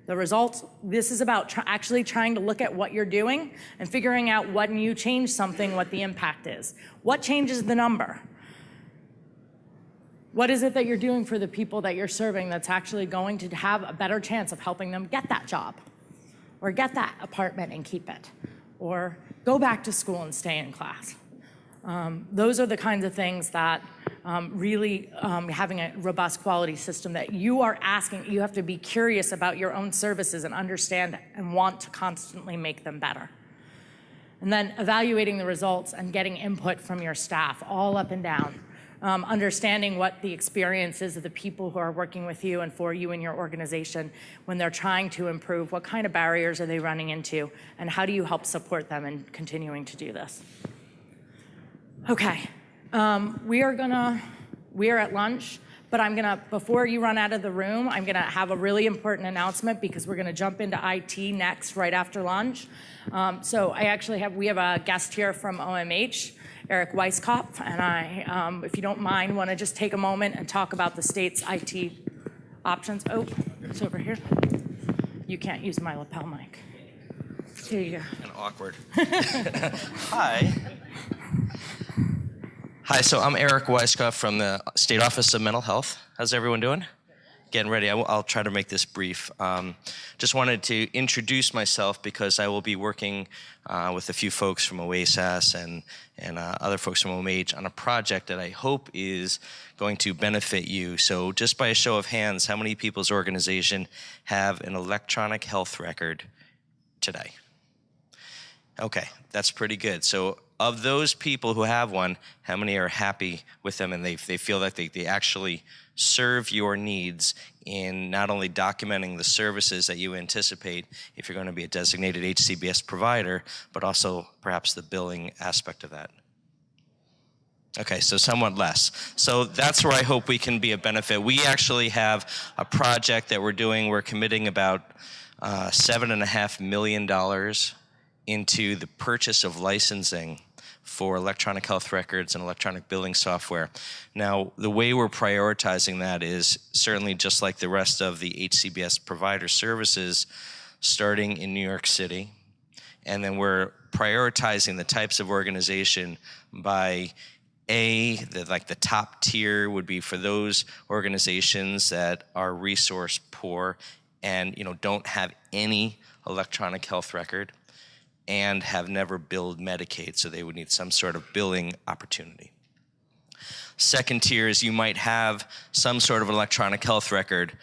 the results, this is about actually trying to look at what you're doing and figuring out when you change something, what the impact is. What changes the number? What is it that you're doing for the people that you're serving that's actually going to have a better chance of helping them get that job, or get that apartment and keep it, or go back to school and stay in class? Those are the kinds of things that really having a robust quality system that you are asking, you have to be curious about your own services and understand and want to constantly make them better. And then evaluating the results and getting input from your staff all up and down. Understanding what the experience is of the people who are working with you and for you in your organization when they're trying to improve. What kind of barriers are they running into, and how do you help support them in continuing to do this? Okay, we are at lunch, but before you run out of the room, I'm gonna have a really important announcement because we're gonna jump into IT next, right after lunch. So we have a guest here from OMH, Eric Weiskopf, and I, if you don't mind, wanna just take a moment and talk about the state's IT options. Oh, it's over here. You can't use my lapel mic. Here you go.
And awkward. Hi. Hi, so I'm Eric Weiskopf from the State Office of Mental Health. How's everyone doing? Getting ready. I'll try to make this brief. Just wanted to introduce myself because I will be working with a few folks from OASAS and other folks from OMH on a project that I hope is going to benefit you. So just by a show of hands, how many people's organization have an electronic health record today? Okay, that's pretty good. So of those people who have one, how many are happy with them and they feel like they actually serve your needs in not only documenting the services that you anticipate if you're going to be a designated HCBS provider, but also perhaps the billing aspect of that? Okay, so somewhat less. So that's where I hope we can be a benefit. We actually have a project that we're doing. We're committing about $7.5 million into the purchase of licensing for electronic health records and electronic billing software. Now, the way we're prioritizing that is certainly just like the rest of the HCBS provider services, starting in New York City. And then we're prioritizing the types of organization by the top tier would be for those organizations that are resource poor and don't have any electronic health record and have never billed Medicaid, so they would need some sort of billing opportunity. Second tier is you might have some sort of electronic health record,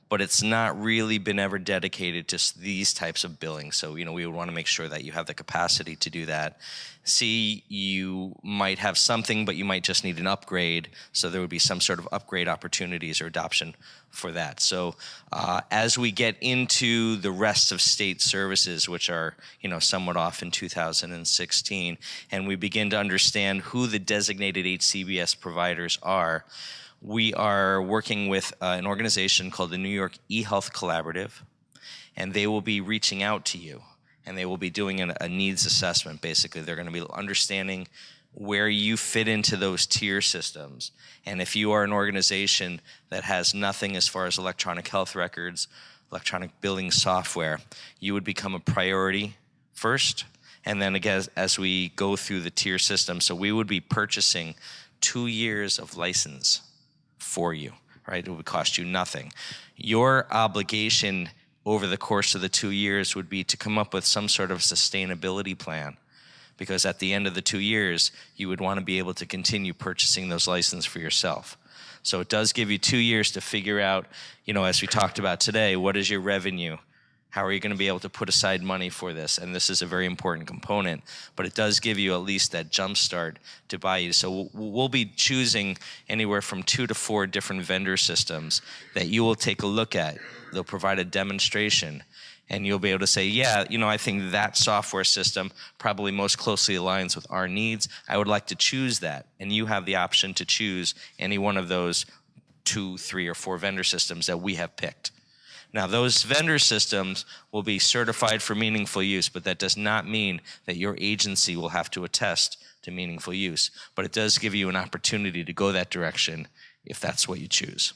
but it's not really been ever dedicated to these types of billing. So, we would want to make sure that you have the capacity to do that. C, you might have something, but you might just need an upgrade. So there would be some sort of upgrade opportunities or adoption for that. So as we get into the rest of state services, which are, somewhat off in 2016, and we begin to understand who the designated HCBS providers are, we are working with an organization called the New York eHealth Collaborative, and they will be reaching out to you, and they will be doing a needs assessment, basically. They're going to be understanding where you fit into those tier systems. And if you are an organization that has nothing as far as electronic health records, electronic billing software, you would become a priority first, and then again, as we go through the tier system, so we would be purchasing 2 years of license for you, right? It would cost you nothing. Your obligation over the course of the 2 years would be to come up with some sort of sustainability plan, because at the end of the 2 years, you would want to be able to continue purchasing those licenses for yourself. So it does give you 2 years to figure out, as we talked about today, what is your revenue? How are you going to be able to put aside money for this? And this is a very important component, but it does give you at least that jump start to buy you. So we'll be choosing anywhere from 2 to 4 different vendor systems that you will take a look at. They'll provide a demonstration, and you'll be able to say, yeah, I think that software system probably most closely aligns with our needs. I would like to choose that. And you have the option to choose any one of those 2, 3, or 4 vendor systems that we have picked. Now, those vendor systems will be certified for meaningful use, but that does not mean that your agency will have to attest to meaningful use. But it does give you an opportunity to go that direction if that's what you choose.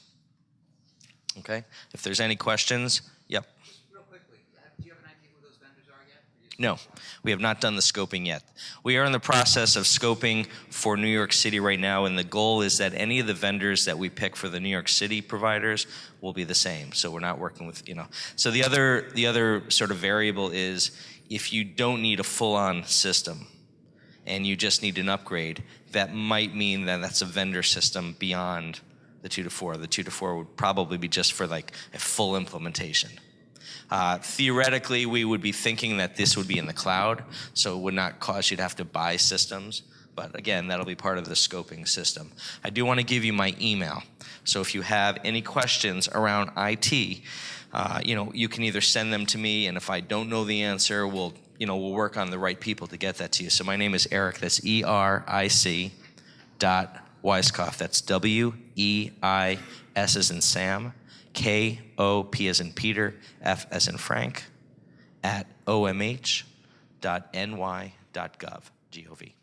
Okay? If there's any questions, yep.
Real quickly, do you have an idea who those vendors are yet?
No, we have not done the scoping yet. We are in the process of scoping for New York City right now, and the goal is that any of the vendors that we pick for the New York City providers will be the same. So we're not working with, So the other sort of variable is if you don't need a full-on system and you just need an upgrade, that might mean that that's a vendor system beyond the 2 to 4. The 2 to 4 would probably be just for like a full implementation. Theoretically, we would be thinking that this would be in the cloud, so it would not cause you to have to buy systems. But again, that'll be part of the scoping system. I do want to give you my email. So if you have any questions around IT, you can either send them to me, and if I don't know the answer, we'll work on the right people to get that to you. So my name is Eric. That's ERIC .Weiskopf. That's WEIS as in Sam. KOP as in Peter, F as in Frank, @omh.ny.gov, GOV.